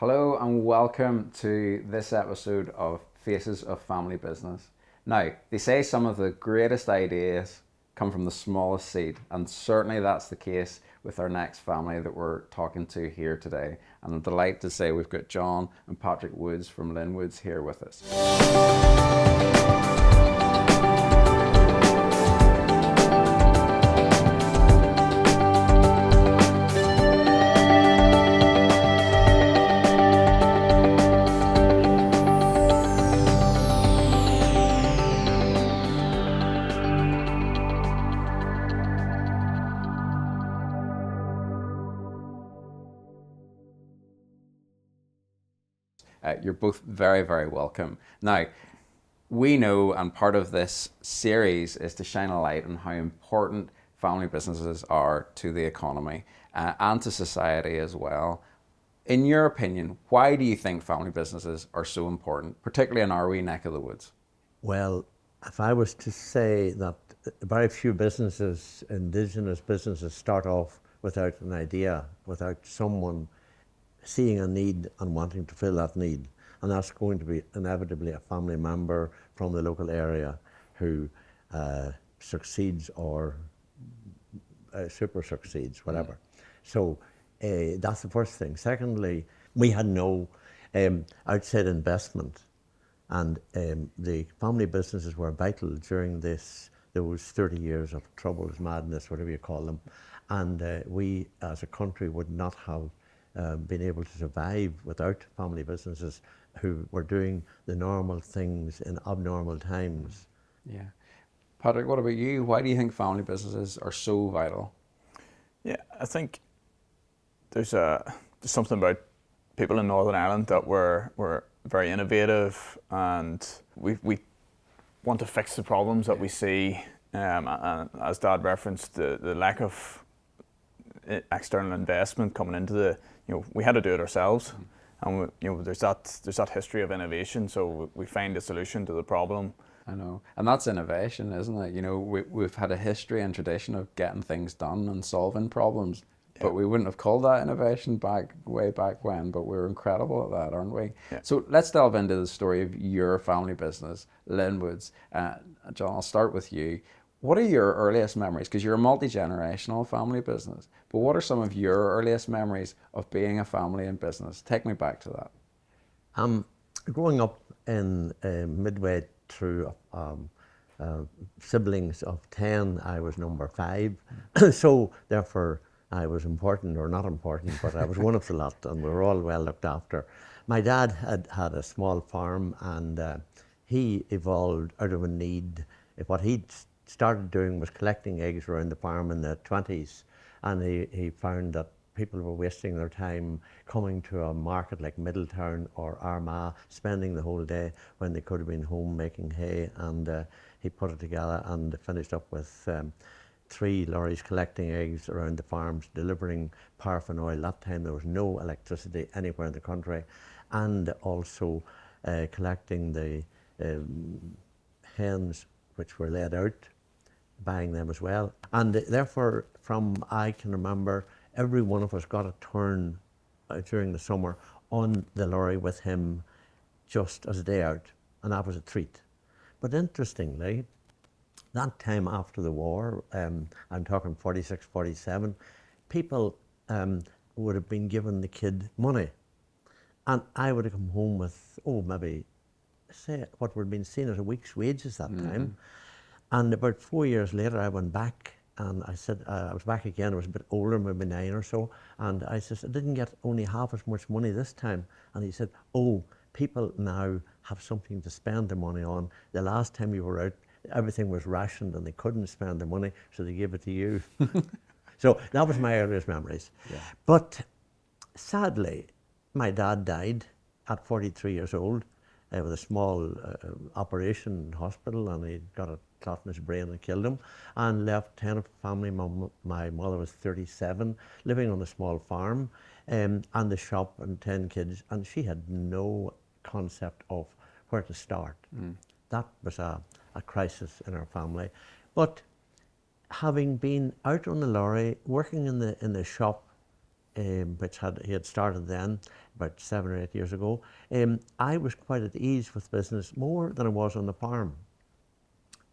Hello and welcome to this episode of Faces of Family Business. Now, they say some of the greatest ideas come from the smallest seed, and certainly that's the case with our next family that we're talking to here today. And I'm delighted to say we've got John and Patrick Woods from Linwoods here with us. You're both very, very welcome. Now, we know, and part of this series is to shine a light on how important family businesses are to the economy and to society as well. In your opinion, why do you think family businesses are so important, particularly in our wee neck of the woods? Well, if I was to say that very few businesses, indigenous businesses, start off without an idea, without someone seeing a need and wanting to fill that need. And that's going to be inevitably a family member from the local area who succeeds or super succeeds, whatever. So that's the first thing. Secondly, we had no outside investment, and the family businesses were vital during those 30 years of troubles, madness, whatever you call them. And we as a country would not have been able to survive without family businesses who were doing the normal things in abnormal times. Yeah. Patrick, what about you? Why do you think family businesses are so vital? Yeah, I think there's something about people in Northern Ireland that were very innovative, and we want to fix the problems that we see. And as Dad referenced, the lack of external investment coming into we had to do it ourselves, and there's that history of innovation. So we find a solution to the problem. I know, and that's innovation, isn't it? We've had a history and tradition of getting things done and solving problems, but we wouldn't have called that innovation way back when. But we're incredible at that, aren't we? Yeah. So let's delve into the story of your family business, Linwoods. John, I'll start with you. What are your earliest memories? Because you're a multi-generational family business, but what are some of your earliest memories of being a family in business? Take me back to that. Growing up in midway through siblings of 10, I was number 5. So therefore I was important, or not important, but I was one of the lot, and we were all well looked after. My dad had a small farm, and he evolved out of a need. What he'd started doing was collecting eggs around the farm in the 20s, and he found that people were wasting their time coming to a market like Middletown or Armagh, spending the whole day when they could have been home making hay. And he put it together and finished up with 3 lorries collecting eggs around the farms, delivering paraffin oil. That time there was no electricity anywhere in the country, and also collecting the hens which were laid out, buying them as well. And therefore, from I can remember, every one of us got a turn during the summer on the lorry with him just as a day out, and that was a treat. But interestingly, that time after the war, I'm talking 46, 47, people would have been giving the kid money, and I would have come home with, maybe, say, what would have been seen as a week's wages that time. And about 4 years later, I went back, and I said, I was back again. I was a bit older, maybe 9 or so. And I said, I didn't get only half as much money this time. And he said, people now have something to spend their money on. The last time you were out, everything was rationed and they couldn't spend the money, so they gave it to you. So that was my earliest memories. Yeah. But sadly, my dad died at 43 years old with a small operation in hospital, and he got a clot in his brain and killed him, and left 10 of the family. My mother was 37, living on a small farm, and the shop, and 10 kids, and she had no concept of where to start. That was a crisis in our family. But having been out on the lorry, working in the shop, which he had started then about 7 or 8 years ago, I was quite at ease with business, more than I was on the farm.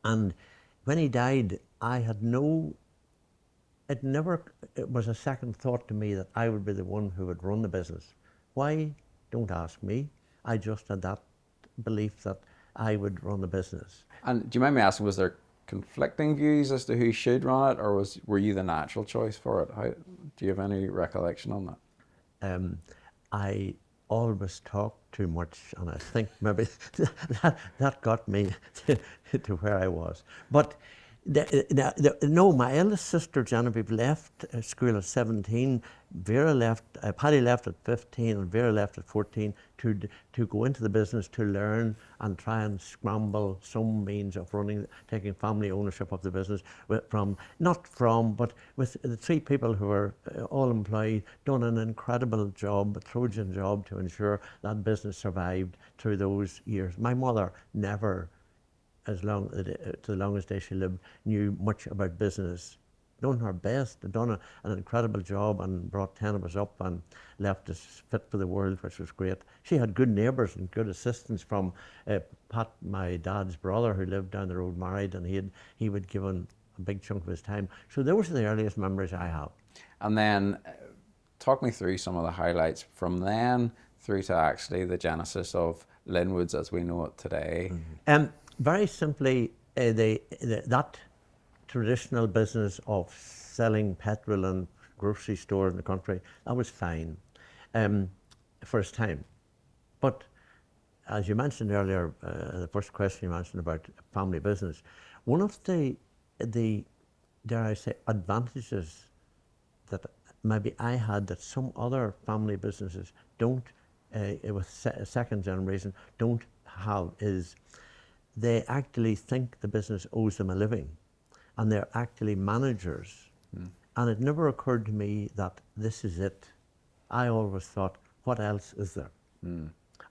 And when he died, I had it was a second thought to me that I would be the one who would run the business. Why? Don't ask me. I just had that belief that I would run the business. And do you mind me asking, was there conflicting views as to who should run it, or were you the natural choice for it? Do you have any recollection on that? I always talk too much, and I think maybe that got me to where I was. But no, my eldest sister Genevieve left school at 17. Vera left, Paddy left at 15, and Vera left at 14 to go into the business, to learn and try and scramble some means of taking family ownership of the business but with the three people who were all employed, done an incredible job, a Trojan job, to ensure that business survived through those years. My mother never, to the longest day she lived, knew much about business. Done her best, done an incredible job, and brought 10 of us up and left us fit for the world, which was great. She had good neighbours and good assistance from Pat, my dad's brother, who lived down the road, married, and he would give a big chunk of his time. So those are the earliest memories I have. And then talk me through some of the highlights from then through to actually the genesis of Linwoods as we know it today. Very simply, that traditional business of selling petrol and grocery store in the country, that was fine first time. But as you mentioned earlier, the first question you mentioned about family business, one of the dare I say, advantages that maybe I had that some other family businesses don't, with second generation, don't have, is they actually think the business owes them a living, and they're actually managers. And it never occurred to me that this is it. I always thought, what else is there?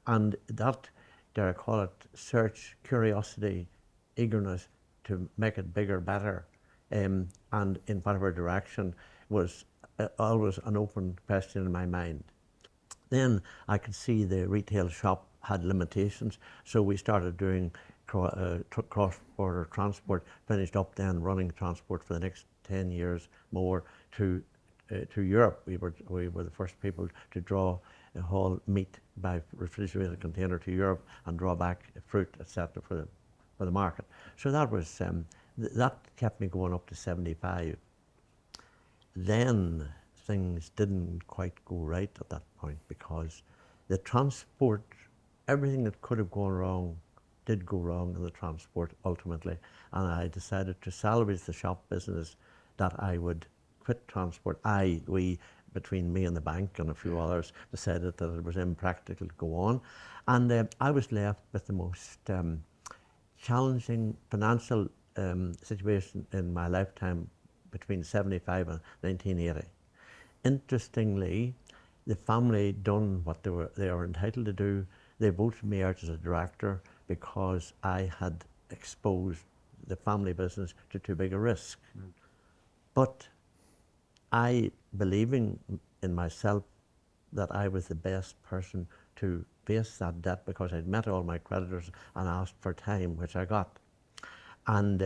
And that, dare I call it, search, curiosity, eagerness to make it bigger, better, and in whatever direction, was always an open question in my mind. Then I could see the retail shop had limitations, so we started doing cross-border transport, finished up then running transport for the next 10 years more to Europe. We were the first people to draw a whole meat by refrigerated container to Europe and draw back fruit, etc. for the market. So that was that kept me going up to 75. Then things didn't quite go right at that point, because the transport, everything that could have gone wrong did go wrong in the transport ultimately, and I decided to salvage the shop business, that I would quit transport. We, between me and the bank and a few others, decided that it was impractical to go on, and I was left with the most challenging financial situation in my lifetime between 75 and 1980. Interestingly, the family done what they were entitled to do. They voted me out as a director because I had exposed the family business to too big a risk. But I, believing in myself that I was the best person to face that debt, because I'd met all my creditors and asked for time, which I got. And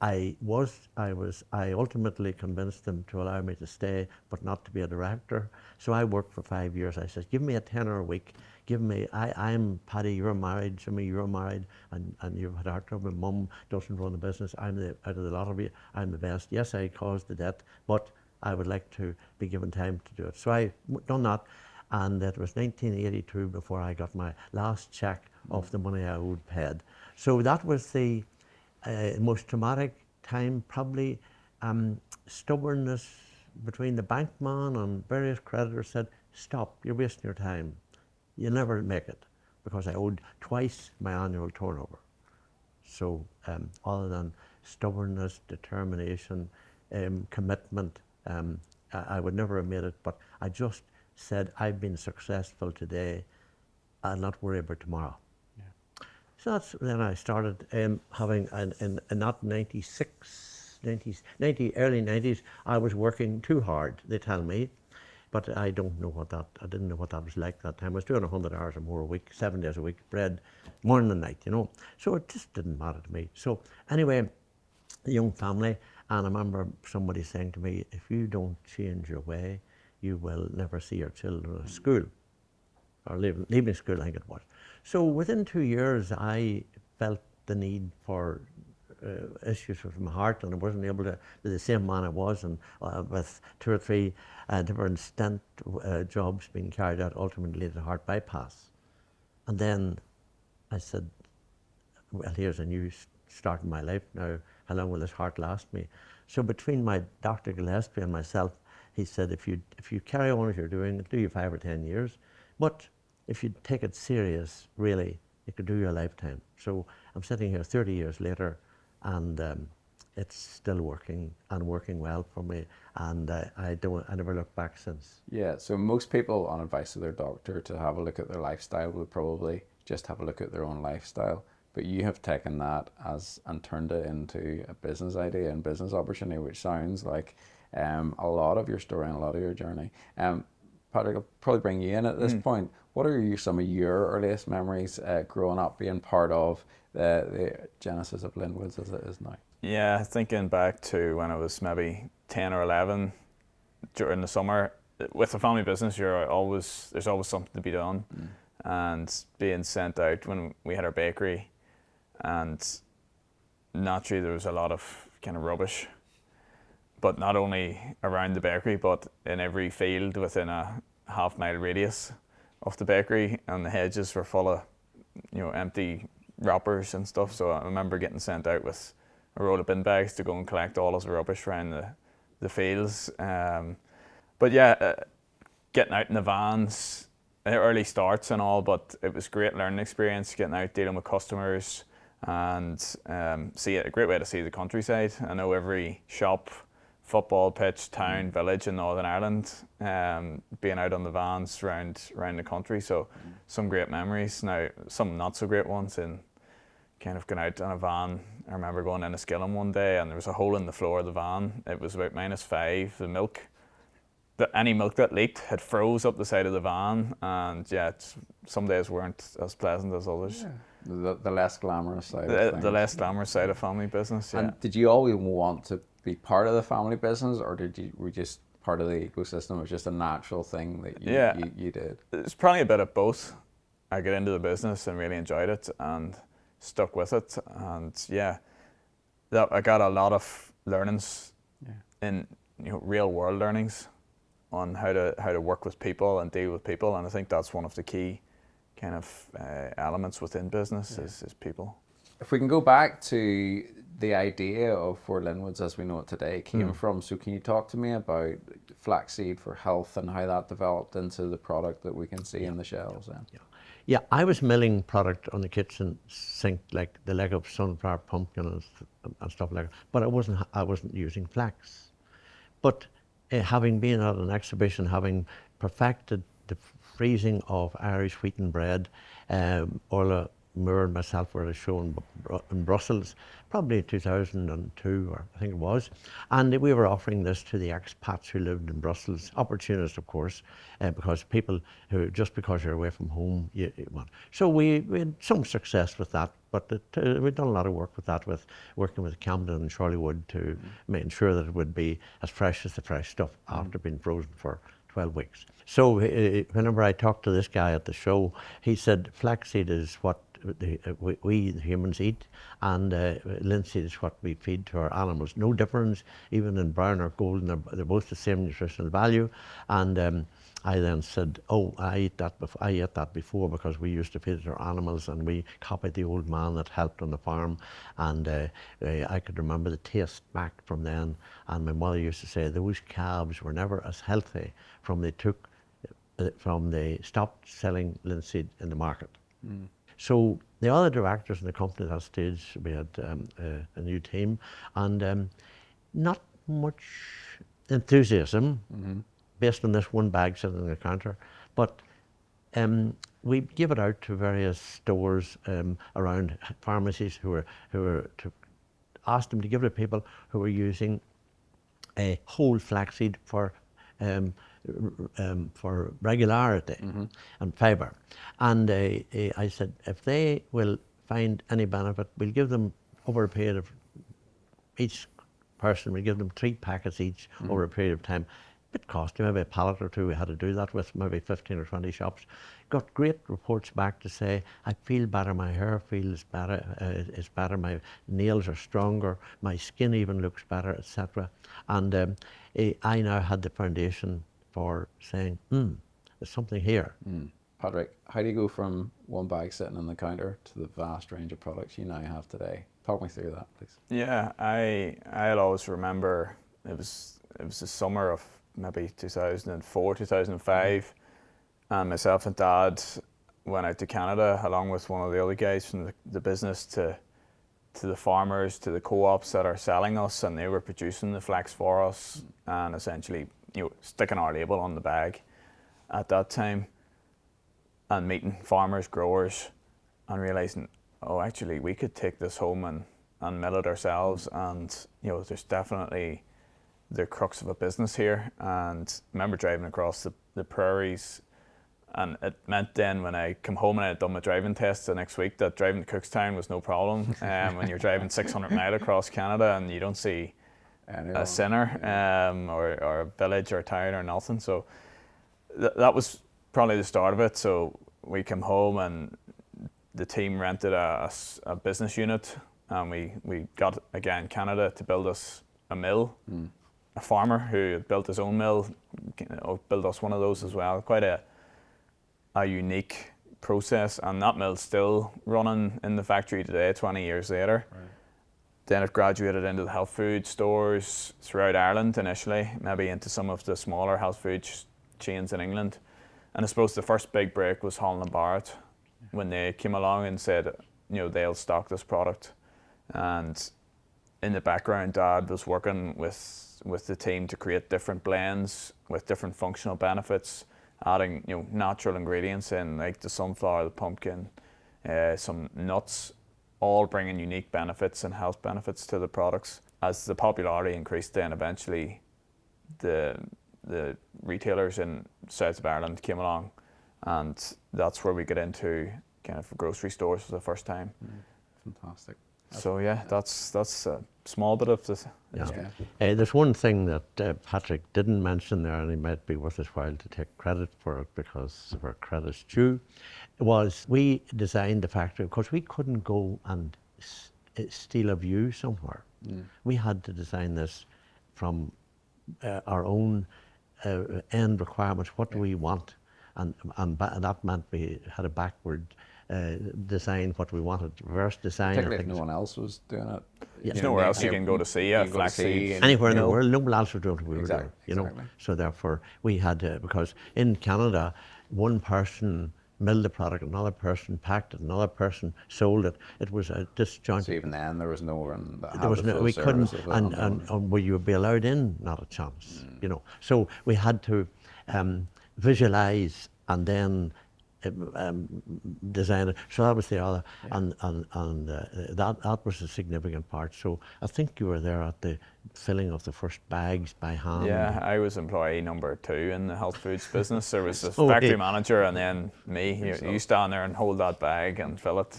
I ultimately convinced them to allow me to stay, but not to be a director. So I worked for 5 years. I said, give me a tenner a week. I'm Paddy, you're married, Jimmy, you're married, and you've had heart trouble. Mum doesn't run the business. Out of the lot of you, I'm the best. Yes, I caused the debt, but I would like to be given time to do it. So I done that, and it was 1982 before I got my last check of the money I owed paid. So that was the most traumatic time, probably. Stubbornness between the bankman and various creditors said, stop, you're wasting your time. You'll never make it, because I owed twice my annual turnover. So other than stubbornness, determination, commitment, I would never have made it, but I just said, I've been successful today, I'll not worry about tomorrow. So then I started having, in that 96, early 90s, I was working too hard, they tell me. But I don't know what that, I didn't know what that was like that time. I was doing 100 hours or more a week, 7 days a week, bread, morning and night, you know. So it just didn't matter to me. So anyway, a young family, and I remember somebody saying to me, if you don't change your way, you will never see your children at school, or leaving school, I think it was. So within 2 years, I felt the need for issues with my heart, and I wasn't able to be the same man I was, and with 2 or 3 different stent jobs being carried out, ultimately the heart bypass. And then I said, well, here's a new start in my life now. How long will this heart last me? So between my Dr. Gillespie and myself, he said, if you carry on as you're doing, it'll do you 5 or 10 years. But if you take it serious, really, it could do you a lifetime. So I'm sitting here 30 years later, and it's still working and working well for me. And I never looked back since. Yeah, so most people on advice of their doctor to have a look at their lifestyle would probably just have a look at their own lifestyle. But you have taken that and turned it into a business idea and business opportunity, which sounds like a lot of your story and a lot of your journey. Patrick, I'll probably bring you in at this point. What are some of your earliest memories growing up, being part of the genesis of Linwoods as it is now? Yeah, thinking back to when I was maybe 10 or 11 during the summer, with a family business, there's always something to be done. And being sent out when we had our bakery, and naturally there was a lot of kind of rubbish, but not only around the bakery, but in every field within a half-mile radius of the bakery, and the hedges were full of, empty wrappers and stuff. So I remember getting sent out with a roll of bin bags to go and collect all of the rubbish around the fields. But yeah, getting out in the vans, early starts and all, but it was a great learning experience, getting out, dealing with customers, and a great way to see the countryside. I know every shop, football pitch, town, village in Northern Ireland, being out on the vans around the country. So some great memories. Now, some not so great ones in kind of going out on a van. I remember going in a skilling one day and there was a hole in the floor of the van. It was about -5. The milk, any milk that leaked had froze up the side of the van, and yeah, some days weren't as pleasant as others. Yeah. The less glamorous side of things. The less glamorous side of family business, yeah. And did you always want to be part of the family business, or were you just part of the ecosystem? It was just a natural thing that you did? It's probably a bit of both. I got into the business and really enjoyed it and stuck with it, and I got a lot of learnings in real world learnings on how to work with people and deal with people, and I think that's one of the key kind of elements within business is people. If we can go back to the idea of where Linwoods as we know it today came from, so can you talk to me about flaxseed for health and how that developed into the product that we can see in the shelves then? Yeah, I was milling product on the kitchen sink, like the leg of sunflower, pumpkin and stuff like that, but I wasn't using flax. But having been at an exhibition, having perfected the freezing of Irish wheaten bread, Orla Moore and myself were at a show in Brussels, probably 2002, or I think it was, and we were offering this to the expats who lived in Brussels, opportunists of course, because people who, just because you're away from home, you want. So we had some success with that, but we'd done a lot of work with that, with working with Camden and Chorleywood to make sure that it would be as fresh as the fresh stuff after being frozen for 12 weeks. So whenever I talked to this guy at the show, he said flaxseed is what we the humans eat, and linseed is what we feed to our animals. No difference, even in brown or golden, they're both the same nutritional value. And I then said, oh, I ate that before because we used to feed it to our animals, and we copied the old man that helped on the farm, and I could remember the taste back from then. And my mother used to say those calves were never as healthy from they stopped selling linseed in the market. So the other directors in the company at that stage, we had a new team, and not much enthusiasm based on this one bag sitting on the counter, but we gave it out to various stores around, pharmacies who were to ask them to give it to people who were using a whole flaxseed for for regularity and fibre. And I said, if they will find any benefit, we'll give them over a period of each person, we give them 3 packets each over a period of time. Bit costly, maybe a pallet or two. We had to do that with maybe 15 or 20 shops. Got great reports back to say, I feel better, my hair feels better, my nails are stronger, my skin even looks better, etc. And I now had the foundation for saying, there's something here. Patrick, how do you go from one bag sitting on the counter to the vast range of products you now have today? Talk me through that, please. Yeah, I'll always remember it was the summer of maybe 2004, 2005, and myself and Dad went out to Canada along with one of the other guys from the business to the farmers, to the co-ops that are selling us, and they were producing the flax for us and essentially, sticking our label on the bag at that time, and meeting farmers, growers, and realizing, oh, actually we could take this home and mill it ourselves, and there's definitely the crux of a business here. And I remember driving across the prairies, and it meant then when I come home and I had done my driving test the next week that driving to Cookstown was no problem. When you're driving 600 mile across Canada and you don't see a sinner or a village or a town or nothing. So that was probably the start of it. So we came home and the team rented a business unit, and we got, again, Canada to build us a mill. A farmer who had built his own mill built us one of those as well. Quite a unique process, and that mill's still running in the factory today, 20 years later. Right. Then it graduated into the health food stores throughout Ireland initially, maybe into some of the smaller health food chains in England. And I suppose the first big break was Holland & Barrett when they came along and said, they'll stock this product. And in the background, Dad was working with the team to create different blends with different functional benefits, adding natural ingredients in, like the sunflower, the pumpkin, some nuts, all bringing unique benefits and health benefits to the products. As the popularity increased, then eventually the retailers in south of Ireland came along, and that's where we get into kind of grocery stores for the first time. Fantastic. So yeah, that's a small bit of this. Yeah. There's one thing that Patrick didn't mention there, and it might be worth his while to take credit for it because where credit's due, was we designed the factory because we couldn't go and steal a view somewhere. We had to design this from our own end requirements. What do we want? And that meant we had a backward design what we wanted, reverse design. Particularly if no one else was doing it. Yeah. There's nowhere else you can go to see a flaxseed. Anywhere in the world, no one else would do what we were Exactly, doing. So therefore we had to, because in Canada, one person milled the product, another person packed it, another person sold it. It was a disjointed. So even then, there was no one that had There was the full we couldn't, service of it and will you be allowed in? Not a chance. So we had to visualize and then design it. So that was the other, and that was a significant part. So I think you were there at the filling of the first bags by hand. Yeah, I was employee number 2 in the health foods business. There was the factory manager and then me. You stand there and hold that bag and fill it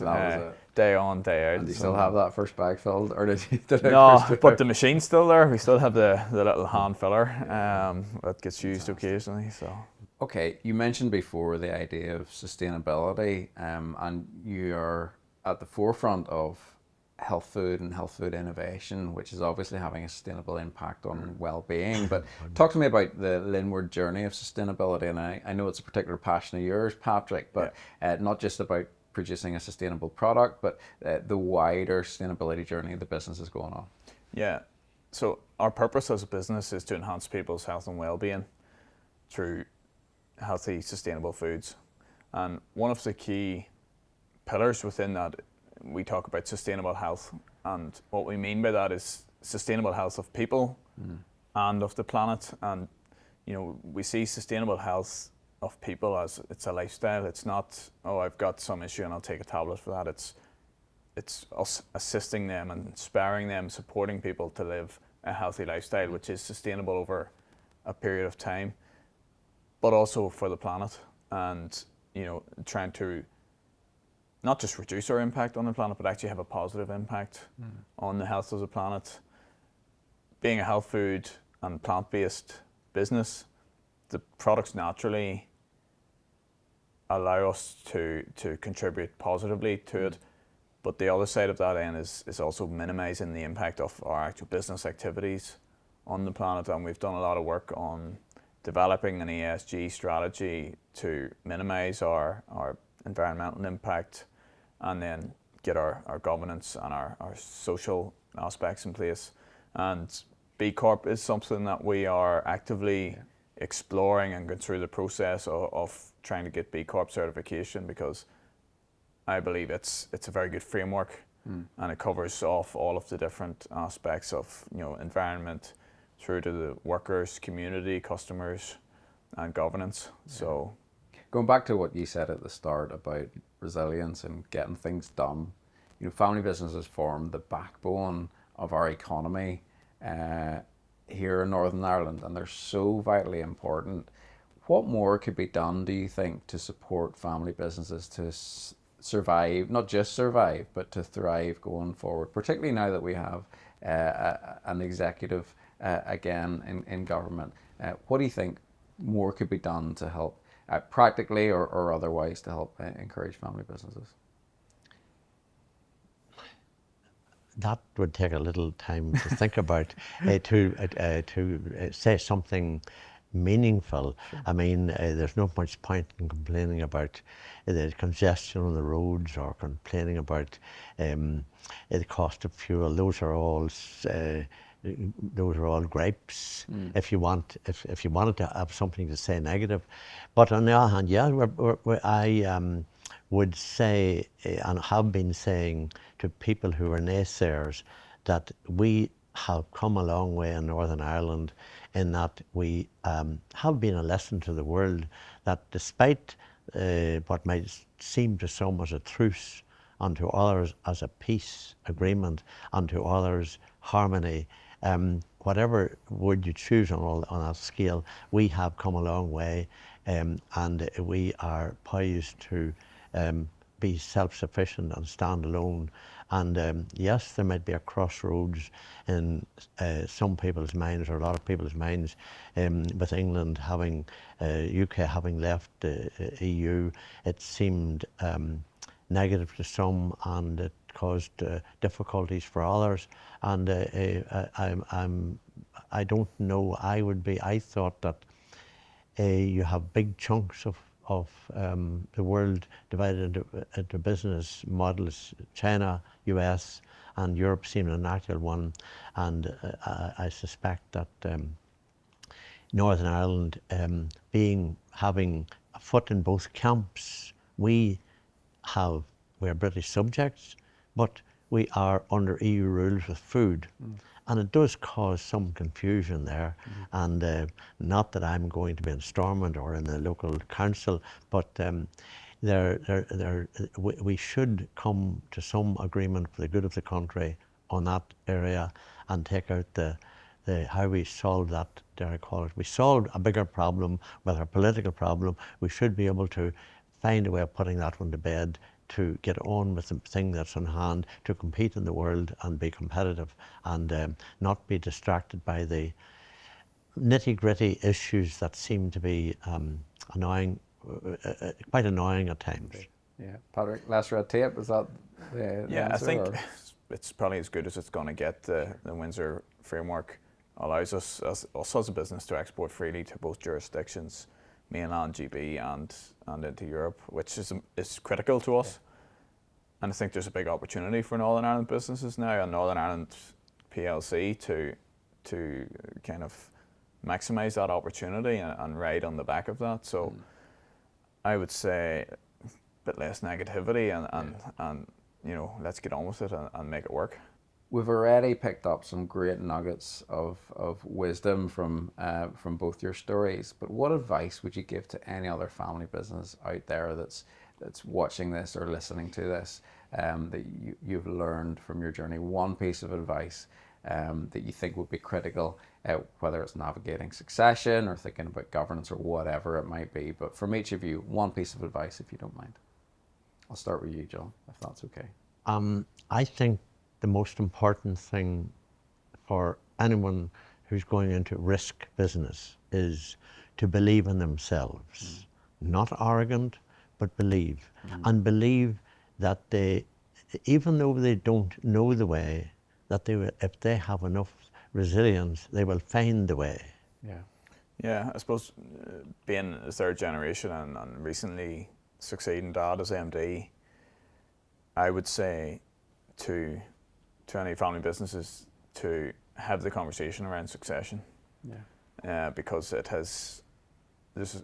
day on, day out. And do you still have that first bag filled, or did you? No, but the machine's still there. We still have the little hand filler that gets used occasionally. So. Okay, you mentioned before the idea of sustainability, and you're at the forefront of health food and health food innovation, which is obviously having a sustainable impact on well-being. But talk to me about the Linwood journey of sustainability, and I know it's a particular passion of yours, Patrick, but not just about producing a sustainable product, but the wider sustainability journey the business is going on. Yeah, so our purpose as a business is to enhance people's health and well-being through healthy, sustainable foods. And one of the key pillars within that, we talk about sustainable health. And what we mean by that is sustainable health of people and of the planet. And, we see sustainable health of people as it's a lifestyle. It's not, I've got some issue and I'll take a tablet for that. It's us assisting them and inspiring them, supporting people to live a healthy lifestyle, which is sustainable over a period of time. but also for the planet, and trying to not just reduce our impact on the planet, but actually have a positive impact on the health of the planet. Being a health food and plant-based business, the products naturally allow us to contribute positively to it. But the other side of that end is also minimizing the impact of our actual business activities on the planet. And we've done a lot of work on developing an ESG strategy to minimize our environmental impact, and then get our governance and our social aspects in place. And B Corp is something that we are actively exploring and going through the process of trying to get B Corp certification, because I believe it's a very good framework, and it covers off all of the different aspects of environment through to the workers, community, customers, and governance. So, going back to what you said at the start about resilience and getting things done, family businesses form the backbone of our economy here in Northern Ireland, and they're so vitally important. What more could be done, do you think, to support family businesses to survive, not just survive, but to thrive going forward, particularly now that we have an executive again in government? What do you think more could be done to help, practically or otherwise, to help encourage family businesses? That would take a little time to think about, to say something meaningful. Sure. I mean, there's not much point in complaining about the congestion on the roads, or complaining about the cost of fuel. Those are all gripes. If you wanted to have something to say negative, but on the other hand, I would say, and have been saying to people who are naysayers, that we have come a long way in Northern Ireland, in that we have been a lesson to the world, that despite what might seem to some as a truce, unto others as a peace agreement, unto others harmony, whatever word you choose on that scale, we have come a long way, and we are poised to be self-sufficient and stand alone. And yes, there might be a crossroads in some people's minds, or a lot of people's minds, with England having, UK having left the EU. It seemed negative to some, and it caused difficulties for others. And I don't know. I thought that you have big chunks of the world divided into business models. China, US, and Europe seemed a natural one, and I suspect that Northern Ireland, having a foot in both camps, we're British subjects, but we are under EU rules with food. And it does cause some confusion there. And not that I'm going to be in Stormont or in the local council, but we should come to some agreement for the good of the country on that area, and take out how we solve that, dare I call it. We solved a bigger problem with our political problem. We should be able to find a way of putting that one to bed, to get on with the thing that's on hand, to compete in the world and be competitive, and not be distracted by the nitty-gritty issues that seem to be annoying, quite annoying at times. Yeah, Patrick, less red tape, is that the answer? I think it's probably as good as it's going to get. The Windsor framework allows us as a business to export freely to both jurisdictions, mainland GB and into Europe, which is critical to us. And I think there's a big opportunity for Northern Ireland businesses now, and Northern Ireland PLC to kind of maximise that opportunity and ride on the back of that. So I would say a bit less negativity, and let's get on with it and make it work. We've already picked up some great nuggets of wisdom from both your stories, but what advice would you give to any other family business out there that's watching this or listening to this, that you've learned from your journey? One piece of advice that you think would be critical, whether it's navigating succession or thinking about governance or whatever it might be. But from each of you, one piece of advice, if you don't mind. I'll start with you, John, if that's okay. I think the most important thing for anyone who's going into risk business is to believe in themselves. Not arrogant, but believe. And believe that they, even though they don't know the way, that they will, if they have enough resilience, they will find the way. Yeah, I suppose being a third generation and recently succeeding Dad as MD, I would say to any family businesses to have the conversation around succession. Because it has,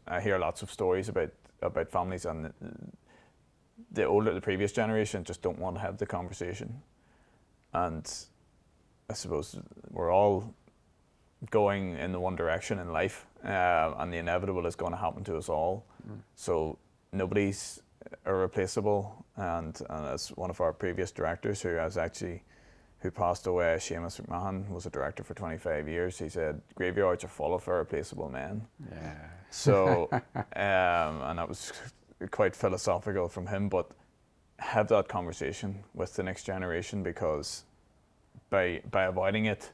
I hear lots of stories about families, and the previous generation just don't want to have the conversation. And I suppose we're all going in the one direction in life, and the inevitable is going to happen to us all. So nobody's irreplaceable. And as one of our previous directors who passed away, Seamus McMahon, was a director for 25 years. He said, graveyards are full of irreplaceable men. So, and that was quite philosophical from him, but have that conversation with the next generation, because by avoiding it,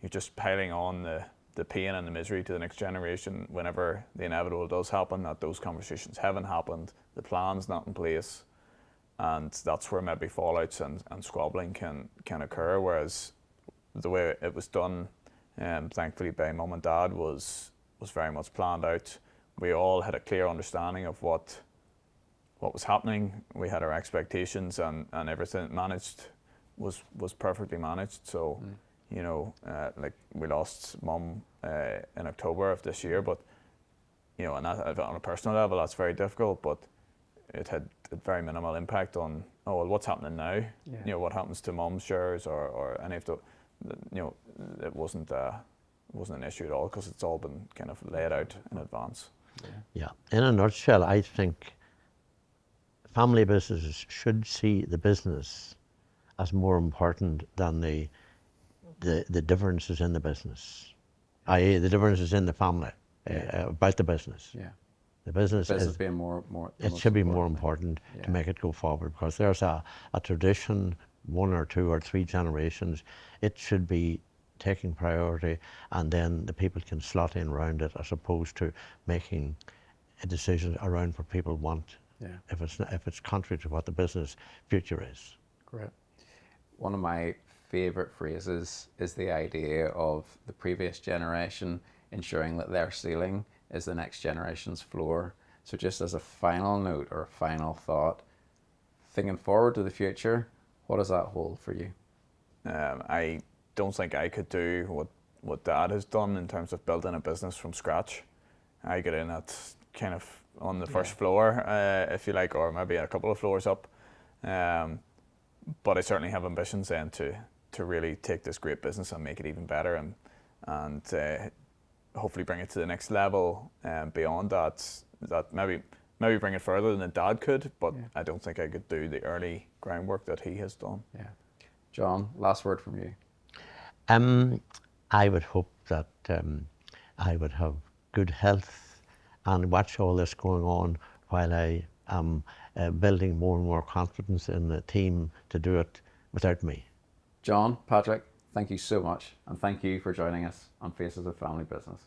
you're just piling on the pain and the misery to the next generation whenever the inevitable does happen, that those conversations haven't happened, the plan's not in place, and that's where maybe fallouts and squabbling can occur. Whereas the way it was done, thankfully by Mum and Dad, was very much planned out. We all had a clear understanding of what was happening. We had our expectations, and everything managed was perfectly managed. So, you know, like we lost Mum in October of this year, but you know, and that, on a personal level, that's very difficult. But it had a very minimal impact on, oh well, what's happening now? You know, what happens to Mum's shares or any of the, you know, it wasn't an issue at all, because it's all been kind of laid out in advance. Yeah. In a nutshell, I think family businesses should see the business as more important than the differences in the business, i.e. the differences in the family about the business. The business is being more it should be more important to make it go forward, because there's a tradition, 1 or 2 or 3 generations. It should be taking priority, and then the people can slot in around it, as opposed to making a decision around what people want. If it's contrary to what the business future is. Great. One of my favorite phrases is the idea of the previous generation ensuring that their ceiling is the next generation's floor. So just as a final note or a final thought, thinking forward to the future, what does that hold for you? I don't think I could do what Dad has done in terms of building a business from scratch. I get in at kind of on the first floor, if you like, or maybe a couple of floors up. But I certainly have ambitions then to really take this great business and make it even better, and hopefully bring it to the next level. Beyond that maybe bring it further than Dad could, but I don't think I could do the early groundwork that he has done. John, last word from you. I would hope that I would have good health and watch all this going on while I am building more and more confidence in the team to do it without me. John, Patrick, thank you so much, and thank you for joining us on Faces of Family Business.